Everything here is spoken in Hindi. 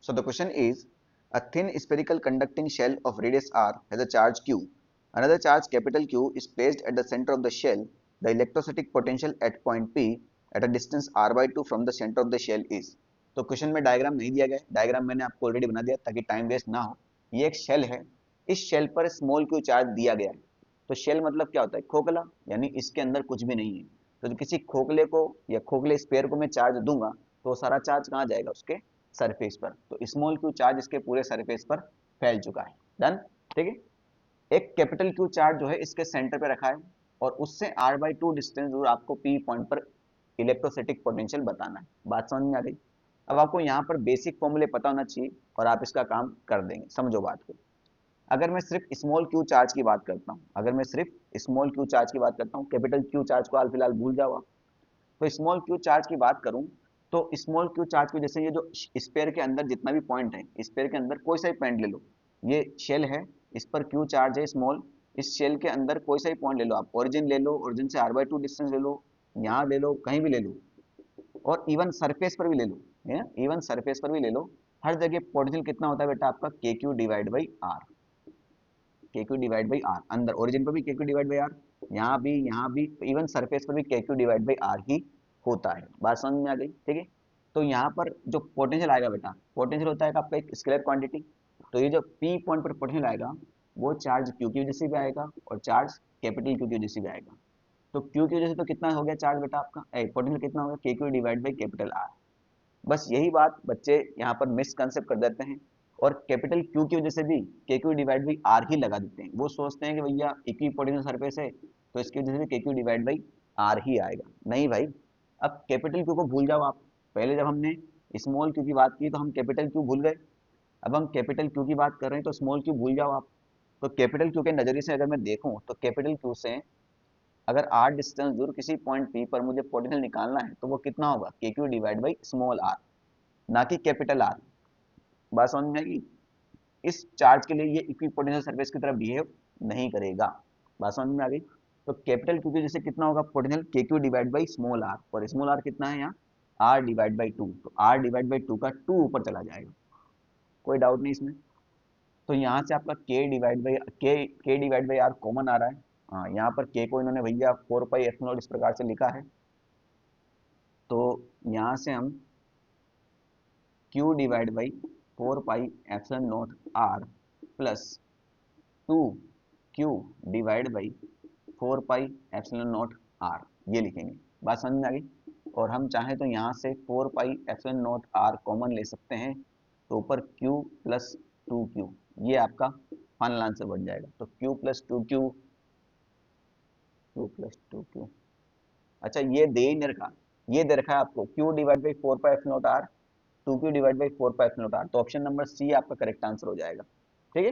So the question is, a thin spherical conducting shell of radius r has a charge q. Another charge capital Q is placed at the center of the shell. The electrostatic potential at point P at a distance r by 2 from the center of the shell is. तो क्वेश्चन में डायग्राम नहीं दिया गया, डायग्राम मैंने आपको ऑलरेडी बना दिया ताकि टाइम वेस्ट ना हो। ये एक शेल है, इस शेल पर स्मॉल क्यू चार्ज दिया गया है। तो शेल मतलब क्या होता है? खोखला, यानी इसके अंदर कुछ भी नहीं है। तो किसी खोखले को या खोखले स्फीयर को मैं चार्ज दूंगा तो सारा चार्ज कहाँ जाएगा? उसके सरफेस पर। तो स्मॉल क्यू चार्ज इसके पूरे सरफेस पर फैल चुका है। डन, ठीक है। एक कैपिटल क्यू चार्ज जो है इसके सेंटर पे रखा है और उससे r बाई 2 डिस्टेंस दूर आपको P पॉइंट पर इलेक्ट्रोस्टैटिक पोटेंशियल बताना है। बात समझ में आ गई? अब आपको यहाँ पर बेसिक फॉर्मूले पता होना चाहिए और आप इसका काम कर देंगे। समझो बात को। अगर मैं सिर्फ स्मॉल क्यू चार्ज की बात करता हूँ, अगर मैं सिर्फ स्मॉल क्यू चार्ज की बात करता हूँ, कैपिटल क्यू चार्ज को हाल फिलहाल भूल जाओ आप। तो स्मॉल क्यू चार्ज की बात करूं तो स्मॉल क्यू चार्ज की जैसे ये जो स्पेयर के अंदर जितना भी पॉइंट है, स्पेयर के अंदर कोई सा भी पॉइंट ले लो, ये शेल है, इस पर क्यू चार्ज है स्मॉल, इस शेल के अंदर कोई सा भी पॉइंट ले लो आप, ओरिजिन ले लो, ओरिजिन से r बाई 2 डिस्टेंस ले लो, यहाँ ले लो, कहीं भी ले लो, और इवन सरफेस पर भी ले लो, है ना, इवन सरफेस पर भी ले लो। हर जगह पोटेंशियल कितना होता है बेटा? आपका के क्यू डिवाइड बाई आर, के क्यू डिवाइड बाई आर। अंदर ओरिजिन पर भी के क्यू डिवाइड बाई आर, यहाँ भी इवन सरफेस पर भी के क्यू डिवाइड बाई आर ही होता है। बात समझ में आ गई? ठीक है। तो यहाँ पर जो पोटेंशियल आएगा बेटा, पोटेंशियल होता है आपका एक स्केलर क्वांटिटी। तो ये जो पी पॉइंट पर पोटेंशियल आएगा वो चार्ज क्यू की वजह से भी आएगा और चार्ज कैपिटल क्यू की वजह से भी आएगा। तो क्यू की वजह से तो कितना हो गया चार्ज बेटा आपका? पोटेंशियल कितना होगा? K Q divide by capital R. बस यही बात बच्चे यहाँ पर मिसकंसेप्ट कर देते हैं और कैपिटल क्यू की वजह से भी के क्यू डिवाइड बाई आर ही लगा देते हैं। वो सोचते हैं कि भैया इक्विपोटेंशियल सरफेस है तो इसकी वजह से भी के क्यू डिवाइड बाई आर ही आएगा। नहीं भाई, अब कैपिटल क्यू को भूल जाओ आप। पहले जब हमने स्मॉल क्यू की बात की तो हम कैपिटल क्यू भूल गए, अब हम कैपिटल क्यू की बात कर रहे हैं तो स्मॉल क्यू भूल जाओ आप। तो कैपिटल क्यू के नजरिए से अगर मैं देखूं तो कैपिटल क्यू से अगर आर डिस्टेंस दूर किसी पॉइंट पी पर मुझे पोटेंशियल निकालना है तो वो कितना होगा? K Q divide by small R, ना कि कैपिटल आर। बात समझ में आएगी? इस चार्ज के लिए ये इक्विपोटेंशियल सरफेस की तरह बिहेव नहीं करेगा। बात समझ में आ गई? तो कैपिटल क्यू की जैसे कितना होगा potential? K Q divide by small R, और स्मॉल आर कितना है यहाँ? R divide by 2। तो आर डिवाइड बाई 2 का 2 ऊपर चला जाएगा, कोई डाउट नहीं इसमें। तो यहाँ से आपका के डिवाइड बाई आर कॉमन आ रहा है। हाँ, यहाँ पर के को इन्होंने भैया 4 पाई एप्सिलॉन इस प्रकार से लिखा है। तो यहाँ से हम q divide by 4 pi epsilon not r plus 2 q divide by 4 pi epsilon not r ये लिखेंगे। बात समझ में आ गई? और हम चाहें तो यहाँ से 4 pi epsilon not r common ले सकते हैं, तो ऊपर q प्लस 2q, ये आपका फाइनल आंसर बन जाएगा। तो q plus 2q, q plus 2q, अच्छा ये दे ही नहीं रखा, ये दे रखा है आपको q divide by 4 pi epsilon not r, 2q divide by 4 pi epsilon not r। तो ऑप्शन नंबर सी आपका करेक्ट आंसर हो जाएगा। ठीक है।